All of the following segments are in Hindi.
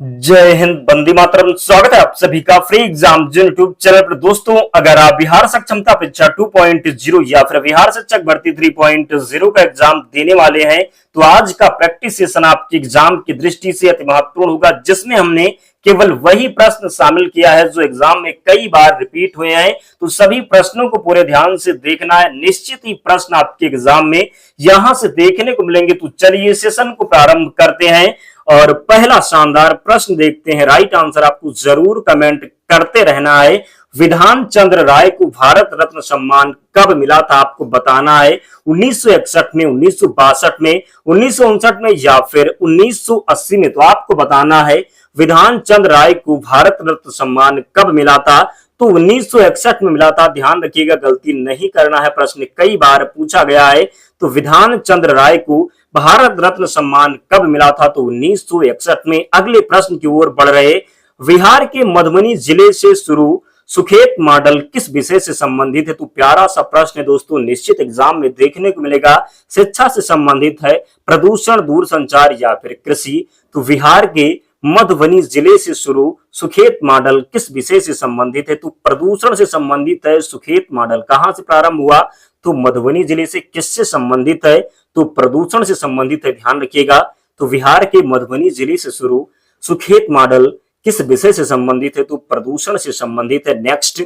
जय हिंद, वंदे मातरम। स्वागत है आप सभी का फ्री एग्जाम यूट्यूब चैनल पर। दोस्तों, अगर आप बिहार सक्षमता परीक्षा 2.0 या फिर बिहार शिक्षक भर्ती 3.0 का एग्जाम देने वाले हैं तो आज का प्रैक्टिस सेशन आपके एग्जाम की दृष्टि से अति महत्वपूर्ण होगा, जिसमें हमने केवल वही प्रश्न शामिल किया है जो एग्जाम में कई बार रिपीट हुए हैं। तो सभी प्रश्नों को पूरे ध्यान से देखना है, निश्चित ही प्रश्न आपके एग्जाम में यहां से देखने को मिलेंगे। तो चलिए सेशन को प्रारंभ करते हैं और पहला शानदार प्रश्न देखते हैं। राइट आंसर आपको जरूर कमेंट करते रहना है। विधान चंद्र राय को भारत रत्न सम्मान कब मिला था, आपको बताना है। 1961 में, 1962 में, 1959 में या फिर 1980 में। तो आपको बताना है विधान चंद्र राय को भारत रत्न सम्मान कब मिला था। तो 1961 में मिला था। ध्यान रखिएगा, गलती नहीं करना है, प्रश्न कई बार पूछा गया है। तो विधान चंद्र राय को भारत रत्न सम्मान कब मिला था, तो 1961 में। अगले प्रश्न की ओर बढ़ रहे। बिहार के मधुबनी जिले से शुरू सुखेत मॉडल किस विषय से संबंधित है। तो प्यारा सा प्रश्न है दोस्तों, निश्चित एग्जाम में देखने को मिलेगा। शिक्षा से संबंधित है, प्रदूषण, दूरसंचार या फिर कृषि। तो बिहार के मधुबनी जिले से शुरू सुखेत मॉडल किस विषय से संबंधित है। तो प्रदूषण से संबंधित है सुखेत मॉडल। कहां से प्रारंभ हुआ, तो मधुबनी जिले से। किससे संबंधित है, तो प्रदूषण से संबंधित है। ध्यान रखिएगा। तो बिहार के मधुबनी जिले से शुरू सुखेत मॉडल किस विषय से संबंधित है, तो प्रदूषण से संबंधित है। नेक्स्ट,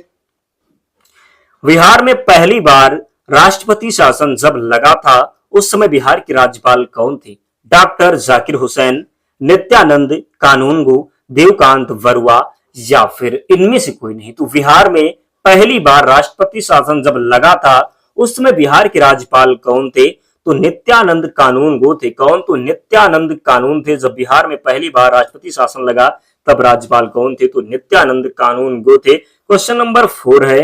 बिहार में पहली बार राष्ट्रपति शासन जब लगा था उस समय बिहार के राज्यपाल कौन थे। डॉक्टर जाकिर हुसैन, नित्यानंद कानूनगो, देवकांत बरुआ या फिर इनमें से कोई नहीं। तो बिहार में पहली बार राष्ट्रपति शासन जब लगा था उस समय बिहार के राज्यपाल कौन थे, तो नित्यानंद कानूनगो थे। कौन, तो नित्यानंद कानून थे। जब बिहार में पहली बार राष्ट्रपति शासन लगा तब राज्यपाल कौन थे, तो नित्यानंद कानूनगो थे। क्वेश्चन नंबर 4 है,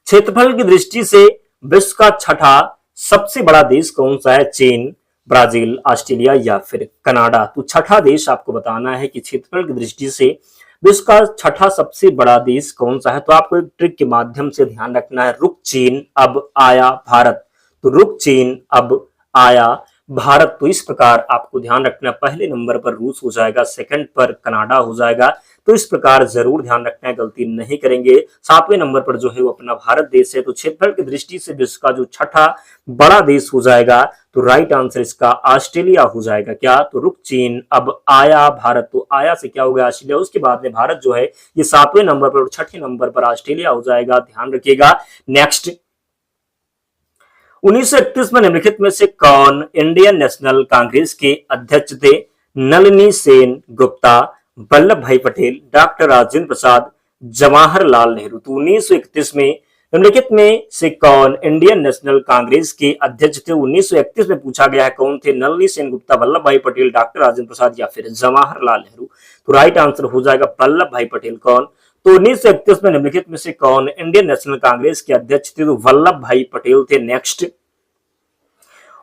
क्षेत्रफल की दृष्टि से विश्व का छठा सबसे बड़ा देश कौन सा है। चीन, ब्राजील, ऑस्ट्रेलिया या फिर कनाडा। तो छठा देश आपको बताना है कि क्षेत्रफल की दृष्टि से विश्व का छठा सबसे बड़ा देश कौन सा है। तो आपको एक ट्रिक के माध्यम से ध्यान रखना है। रुक चीन अब आया भारत। तो रुक चीन अब आया भारत। तो इस प्रकार आपको ध्यान रखना, पहले नंबर पर रूस हो जाएगा, सेकंड पर कनाडा हो जाएगा। तो इस प्रकार जरूर ध्यान रखना है, गलती नहीं करेंगे। 7वें नंबर पर जो है वो अपना भारत देश है। तो क्षेत्रफल की दृष्टि से विश्व का जो छठा बड़ा देश हो जाएगा, तो राइट आंसर इसका ऑस्ट्रेलिया हो जाएगा। क्या, तो रुक चीन अब आया भारत। तो आया से क्या हो गया, ऑस्ट्रेलिया। उसके बाद में भारत जो है ये 7वें नंबर पर और छठे नंबर पर ऑस्ट्रेलिया हो जाएगा। ध्यान रखिएगा। नेक्स्ट, 1931 में निम्नलिखित में से कौन इंडियन नेशनल कांग्रेस के अध्यक्ष थे। नलिनी सेन गुप्ता, वल्लभ भाई पटेल, डॉक्टर राजेंद्र प्रसाद, जवाहरलाल नेहरू। तो 1931 में निम्नलिखित में से कौन इंडियन नेशनल कांग्रेस के अध्यक्ष थे। 1931 में पूछा गया है कौन थे। नलिनी सेन गुप्ता, वल्लभ भाई पटेल, डॉक्टर राजेंद्र प्रसाद या फिर जवाहरलाल नेहरू। तो राइट आंसर हो जाएगा वल्लभ भाई पटेल। कौन, तो 1931 में निम्नलिखित में से कौन इंडियन नेशनल कांग्रेस के अध्यक्ष थे। तो वल्लभ भाई पटेल थे। नेक्स्ट,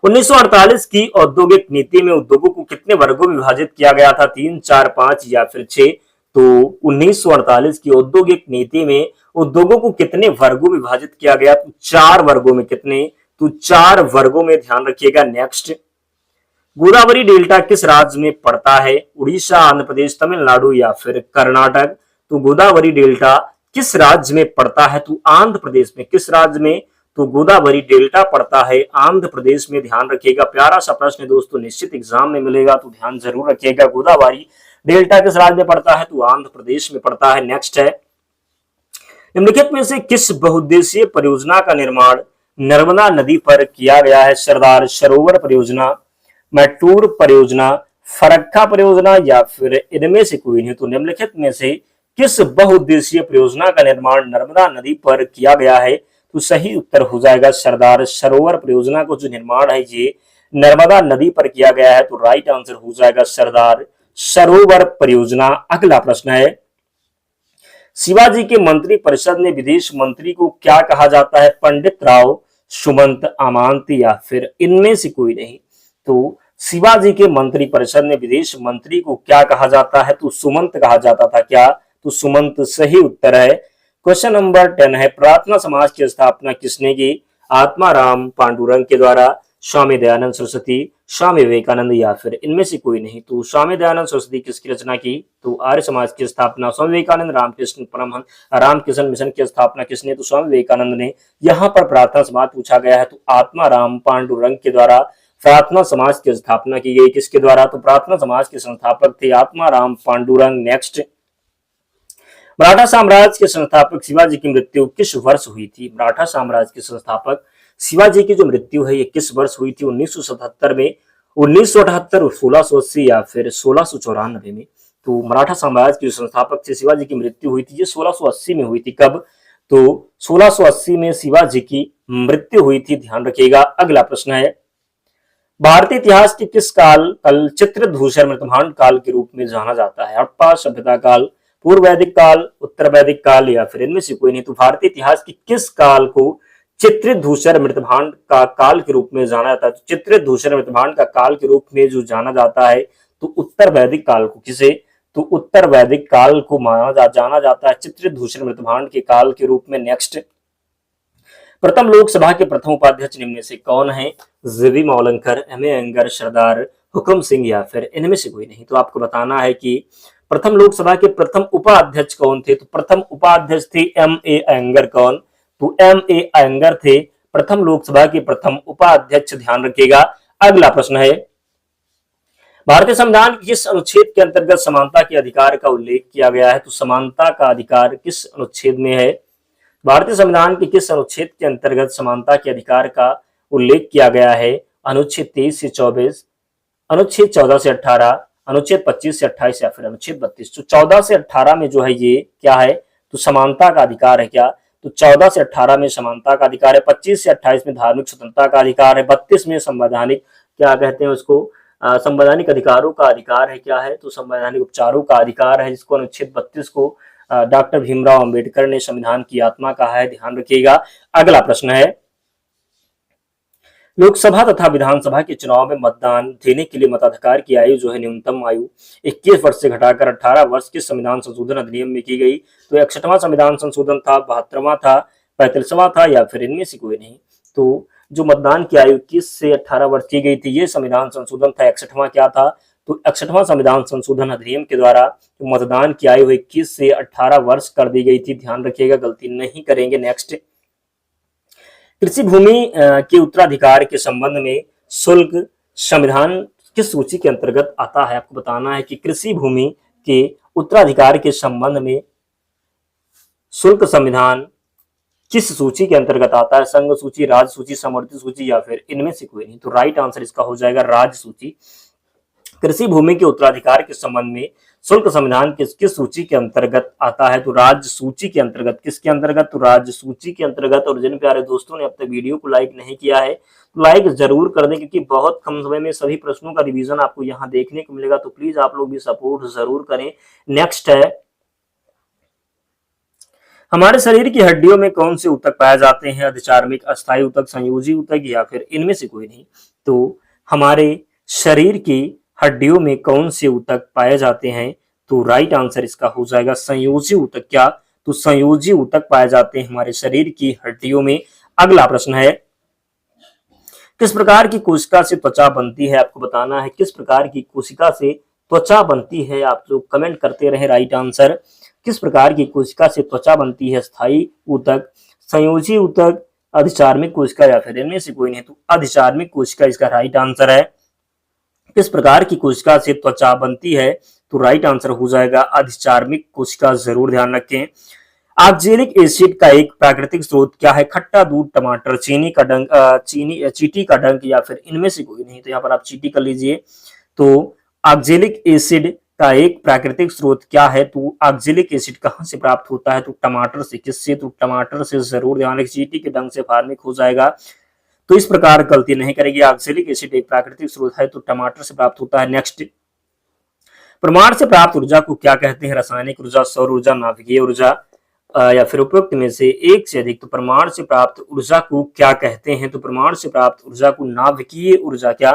1948 की औद्योगिक नीति में उद्योगों को कितने वर्गों में विभाजित किया गया था। 3, 4, 5 या फिर 6। तो 1948 की औद्योगिक नीति में उद्योगों को कितने वर्गों में विभाजित किया गया, तो 4 वर्गों में। कितने, तो 4 वर्गों में। ध्यान रखिएगा। नेक्स्ट, गोदावरी डेल्टा किस राज्य में पड़ता है। उड़ीसा, आंध्र प्रदेश, तमिलनाडु या फिर कर्नाटक। तो गोदावरी डेल्टा किस राज्य में पड़ता है, तो आंध्र प्रदेश में। किस राज्य में, तो गोदावरी डेल्टा पड़ता है आंध्र प्रदेश में। ध्यान रखिएगा, प्यारा सा प्रश्न है दोस्तों, निश्चित एग्जाम में मिलेगा, तो ध्यान जरूर रखिएगा। गोदावरी डेल्टा किस राज्य में पड़ता है, तो आंध्र प्रदेश में पड़ता है। नेक्स्ट है, निम्नलिखित में से किस बहुउद्देशीय परियोजना का निर्माण नर्मदा नदी पर किया गया है। सरदार सरोवर परियोजना, मैटूर परियोजना, फरक्का परियोजना या फिर इनमें से कोई नहीं। तो निम्नलिखित में से किस बहुउद्देशीय परियोजना का निर्माण नर्मदा नदी पर किया गया है, तो सही उत्तर हो जाएगा सरदार सरोवर परियोजना को जो निर्माण है ये नर्मदा नदी पर किया गया है। तो राइट आंसर हो जाएगा सरदार सरोवर परियोजना। अगला प्रश्न है, शिवाजी के मंत्री परिषद में विदेश मंत्री को क्या कहा जाता है। पंडित राव, सुमंत, आमांत या फिर इनमें से कोई नहीं। तो शिवाजी के मंत्री परिषद में विदेश मंत्री को क्या कहा जाता है, तो सुमंत कहा जाता था। क्या, तो सुमंत सही उत्तर है। क्वेश्चन नंबर 10 है, प्रार्थना समाज की स्थापना किसने की। आत्माराम पांडुरंग के द्वारा, स्वामी दयानंद सरस्वती, स्वामी विवेकानंद या फिर इनमें से कोई नहीं। तो स्वामी दयानंद सरस्वती किसकी रचना की? तो आर्य समाज की स्थापना स्वामी विवेकानंद। रामकृष्ण परमहंस रामकृष्ण मिशन की स्थापना किसने? तो स्वामी विवेकानंद ने। यहाँ पर प्रार्थना समाज पूछा गया है, तो आत्माराम पांडुरंग के द्वारा प्रार्थना समाज की स्थापना की गई। किसके द्वारा? तो प्रार्थना समाज के संस्थापक थे आत्माराम पांडुरंग। नेक्स्ट, मराठा साम्राज्य के संस्थापक शिवाजी की मृत्यु किस वर्ष हुई थी? मराठा साम्राज्य के संस्थापक शिवाजी की जो मृत्यु है ये किस वर्ष हुई थी? 1977 में, 1978, 1680 या फिर 1694 में। तो मराठा साम्राज्य के संस्थापक से शिवाजी की मृत्यु हुई थी, ये 1680 में हुई थी। कब? तो 1680 में शिवाजी की मृत्यु हुई थी, ध्यान रखिएगा। अगला प्रश्न है, भारतीय इतिहास के किस काल कल चित्रधूसर मृतभांड काल के रूप में जाना जाता है? हड़प्पा सभ्यता काल, पूर्व वैदिक काल, उत्तर वैदिक काल या फिर इनमें से कोई नहीं। तो भारतीय इतिहास के किस काल को चित्रधूसर मृतभांड का काल के रूप में जाना जाता है? तो चित्रधूसर मृतभांड का काल के रूप में जो जाना जाता है तो उत्तर वैदिक काल को। किसे? तो उत्तर वैदिक काल को जाना जाता है चित्रधूसर मृतभांड के काल के रूप में। नेक्स्ट, प्रथम लोकसभा के प्रथम उपाध्यक्ष निम्न में से कौन है? जीवी मौलंकर, एम ए अयंगर, सरदार हुक्म सिंह या फिर इनमें से कोई नहीं। तो आपको बताना है कि प्रथम लोकसभा के प्रथम उपाध्यक्ष कौन थे? तो प्रथम उपाध्यक्ष थे एम ए अयंगर। कौन? तो एम ए अयंगर थे प्रथम लोकसभा के प्रथम उपाध्यक्ष, ध्यान रखिएगा। अगला प्रश्न है, भारतीय संविधान के किस अनुच्छेद के अंतर्गत समानता के अधिकार का उल्लेख किया गया है? तो समानता का अधिकार किस अनुच्छेद में है? भारतीय संविधान के किस अनुच्छेद के अंतर्गत समानता के अधिकार का उल्लेख किया गया है? अनुच्छेद 23 से 24, अनुच्छेद 14 से 18, अनुच्छेद 25 से 28 या फिर अनुच्छेद 32। तो 14 से 18 में जो है ये क्या है? तो समानता का अधिकार है। क्या? तो 14 से 18 में समानता का अधिकार है, 25 से 28 में धार्मिक स्वतंत्रता का अधिकार है, 32 में संवैधानिक, क्या कहते हैं उसको, संवैधानिक अधिकारों का अधिकार है। क्या है? तो संवैधानिक उपचारों का अधिकार है, जिसको अनुच्छेद 32 को डॉक्टर भीमराव अंबेडकर ने संविधान की आत्मा कहा है, ध्यान रखिएगा। अगला प्रश्न है, लोकसभा तथा विधानसभा के चुनाव में मतदान देने के लिए मताधिकार की आयु जो है न्यूनतम आयु 21 वर्ष से घटाकर 18 वर्ष के संविधान संशोधन अधिनियम में की गई। तो 61वां संविधान संशोधन था, 72वां था, 35वां था या फिर इनमें से कोई नहीं। तो जो मतदान की आयु 21 से 18 वर्ष की गई थी ये संविधान संशोधन था। 61वां क्या था? तो 61वां संविधान संशोधन अधिनियम के द्वारा तो मतदान की आयु 21 से 18 वर्ष कर दी गई थी, ध्यान रखिएगा, गलती नहीं करेंगे। नेक्स्ट, कृषि भूमि के उत्तराधिकार के संबंध में शुल्क संविधान किस सूची के अंतर्गत आता है? आपको बताना है कि कृषि भूमि के उत्तराधिकार के संबंध में शुल्क संविधान किस सूची के अंतर्गत आता है? संघ सूची, राज्य सूची, समवर्ती सूची या फिर इनमें से कोई नहीं। तो राइट आंसर इसका हो जाएगा राज्य सूची। कृषि भूमि के उत्तराधिकार के संबंध में शुल्क संविधान किस सूची के अंतर्गत आता है? तो राज्य सूची के अंतर्गत। किसके अंतर्गत? तो राज्य सूची के अंतर्गत। और जिन प्यारे दोस्तों ने अब तक वीडियो को लाइक नहीं किया है तो लाइक जरूर कर दें, क्योंकि बहुत कम समय में सभी प्रश्नों का रिवीजन आपको यहाँ देखने को मिलेगा, तो प्लीज आप लोग भी सपोर्ट जरूर करें। नेक्स्ट है, हमारे शरीर की हड्डियों में कौन से ऊतक पाए जाते हैं? अधिचार्मिक, अस्थायी ऊतक, संयोजी ऊतक या फिर इनमें से कोई नहीं। तो हमारे शरीर की हड्डियों में कौन से ऊतक पाए जाते हैं? तो राइट आंसर इसका हो जाएगा संयोजी ऊतक। क्या? तो संयोजी ऊतक पाए जाते हैं हमारे शरीर की हड्डियों में। अगला प्रश्न है, किस प्रकार की कोशिका से त्वचा बनती है? आपको बताना है किस प्रकार की कोशिका से त्वचा बनती है। आप जो कमेंट करते रहे राइट आंसर, किस प्रकार की कोशिका से त्वचा बनती है? स्थायी ऊतक, संयोजी ऊतक, अधिचार्मिक कोशिका या फिर इनमें से कोई नहीं। तो अधिचार्मिक कोशिका इसका राइट आंसर है। किस प्रकार की कोशिका से त्वचा बनती है? तो राइट आंसर हो जाएगा अधिचार्मिक कोशिका, जरूर ध्यान रखें। ऑक्जेलिक एसिड का एक प्राकृतिक स्रोत क्या है? खट्टा दूध, टमाटर, चीनी का डंक, चींटी का डंक या फिर इनमें से कोई नहीं। तो यहाँ पर आप चींटी कर लीजिए। तो ऑक्जेलिक एसिड का एक प्राकृतिक स्रोत क्या है? तो ऑक्जेलिक एसिड कहाँ से प्राप्त होता है? तो टमाटर से। किससे? तो टमाटर से, जरूर ध्यान रखें। चींटी के डंक से फार्मिक हो जाएगा। तो इस प्रकार गलती नहीं करेगी। ऑक्जेलिक एसिड एक प्राकृतिक स्रोत है तो टमाटर से प्राप्त होता है। नेक्स्ट, परमाणु से प्राप्त ऊर्जा को क्या कहते हैं? रासायनिक ऊर्जा, सौर ऊर्जा, नाभिकीय ऊर्जा या फिर उपयुक्त में से एक से अधिक। तो परमाणु से प्राप्त ऊर्जा को क्या कहते हैं? तो परमाणु से प्राप्त ऊर्जा को नाभिकीय ऊर्जा। क्या?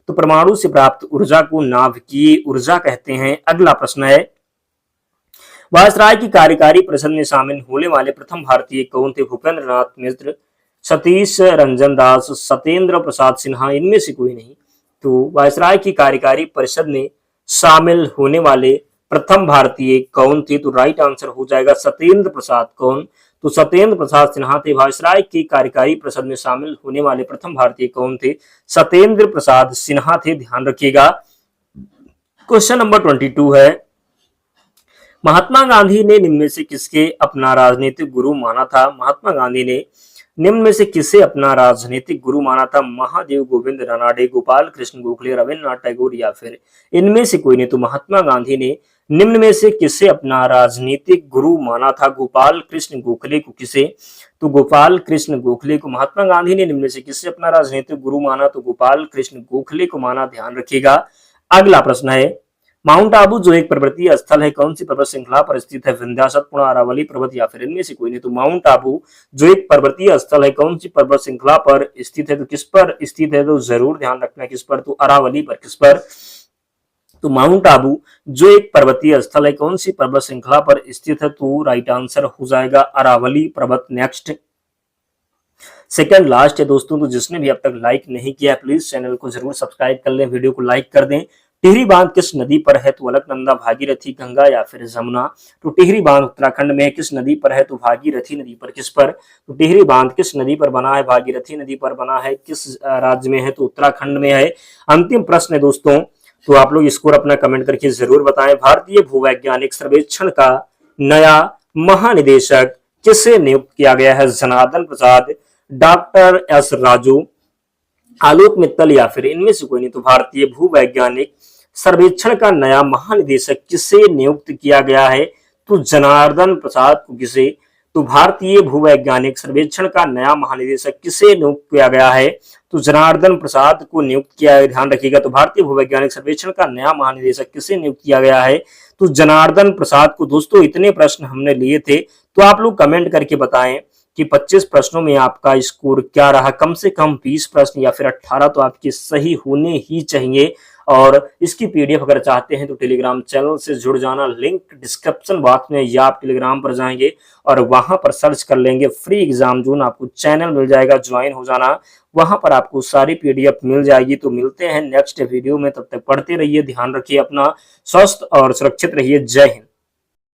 तो परमाणु से प्राप्त ऊर्जा को नाभिकीय ऊर्जा कहते हैं। अगला प्रश्न है, वायसराय की कार्यकारी परिषद में शामिल होने वाले प्रथम भारतीय कौन थे? भूपेंद्र नाथ मिश्र, सतीश रंजन दास, सत्येंद्र प्रसाद सिन्हा, इनमें से कोई नहीं। तो वायसराय की कार्यकारी परिषद में शामिल होने वाले प्रथम भारतीय कौन थे? तो राइट आंसर हो जाएगा सत्येंद्र प्रसाद। कौन? तो सत्येंद्र प्रसाद सिन्हा थे। वायसराय की कार्यकारी परिषद में शामिल होने वाले प्रथम भारतीय कौन थे? सत्येंद्र प्रसाद सिन्हा थे, ध्यान रखिएगा। क्वेश्चन नंबर 22 है, महात्मा गांधी ने निम्न में से किसके अपना राजनीतिक गुरु माना था? महात्मा गांधी ने निम्न में से किसे अपना राजनीतिक गुरु माना था? महादेव गोविंद रानाडे, गोपाल कृष्ण गोखले, रविन्द्रनाथ टैगोर या फिर इनमें से कोई नहीं। तो महात्मा गांधी ने निम्न में से किसे अपना राजनीतिक गुरु माना था? गोपाल कृष्ण गोखले को। किसे? तो गोपाल कृष्ण गोखले को महात्मा गांधी ने निम्न में से किसे अपना राजनीतिक गुरु माना? तो गोपाल कृष्ण गोखले को माना, ध्यान रखिएगा। अगला प्रश्न है, माउंट आबू जो एक पर्वतीय स्थल है कौन सी पर्वत श्रृंखला पर स्थित है? विंध्याचल, अरावली पर्वत या फिर इनमें से कोई नहीं। तो माउंट आबू जो एक पर्वतीय स्थल है कौन सी पर्वत श्रृंखला पर स्थित है? तो किस पर स्थित है? तो जरूर ध्यान रखना किस पर? तो अरावली पर। किस पर? तो माउंट आबू जो एक पर्वतीय स्थल है कौन सी पर्वत श्रृंखला पर स्थित है? तो राइट आंसर हो जाएगा अरावली पर्वत। नेक्स्ट सेकंड लास्ट है दोस्तों, तो जिसने भी अब तक लाइक नहीं किया प्लीज चैनल को जरूर सब्सक्राइब कर लें, वीडियो को लाइक कर दें। टिहरी बांध किस नदी पर है? तो अलकनंदा, भागीरथी, गंगा या फिर जमुना। तो टिहरी बांध उत्तराखंड में किस नदी पर है? तो भागीरथी नदी पर। किस पर? तो टिहरी बांध किस नदी पर बना है? भागीरथी नदी पर बना है। किस राज्य में है? तो उत्तराखंड में है। अंतिम प्रश्न है दोस्तों, तो आप लोग स्कोर अपना कमेंट करके जरूर बताएं। भारतीय भूवैज्ञानिक सर्वेक्षण का नया महानिदेशक किसे नियुक्त किया गया है? जनार्दन प्रसाद, डॉक्टर एस राजू, आलोक मित्तल या फिर इनमें से कोई नहीं। तो भारतीय भूवैज्ञानिक सर्वेक्षण का नया महानिदेशक किसे नियुक्त किया गया है? तो जनार्दन प्रसाद को। किसे? तो भारतीय भूवैज्ञानिक सर्वेक्षण का नया महानिदेशक किसे नियुक्त किया गया है? तो जनार्दन प्रसाद को नियुक्त किया है, ध्यान रखिएगा। तो भारतीय भूवैज्ञानिक सर्वेक्षण का नया महानिदेशक किसे नियुक्त किया गया है? तो जनार्दन प्रसाद को। दोस्तों इतने प्रश्न हमने लिए थे, तो आप लोग कमेंट करके बताएं कि 25 प्रश्नों में आपका स्कोर क्या रहा। कम से कम 20 प्रश्न या फिर 18 तो आपके सही होने ही चाहिए। और इसकी पीडीएफ अगर चाहते हैं तो टेलीग्राम चैनल से जुड़ जाना, लिंक डिस्क्रिप्शन बॉक्स में, या आप टेलीग्राम पर जाएंगे और वहां पर सर्च कर लेंगे फ्री एग्जाम जोन, आपको चैनल मिल जाएगा, ज्वाइन हो जाना, वहां पर आपको सारी पीडीएफ मिल जाएगी। तो मिलते हैं नेक्स्ट वीडियो में, तब तक पढ़ते रहिए, ध्यान रखिए अपना, स्वस्थ और सुरक्षित रहिए। जय हिंद।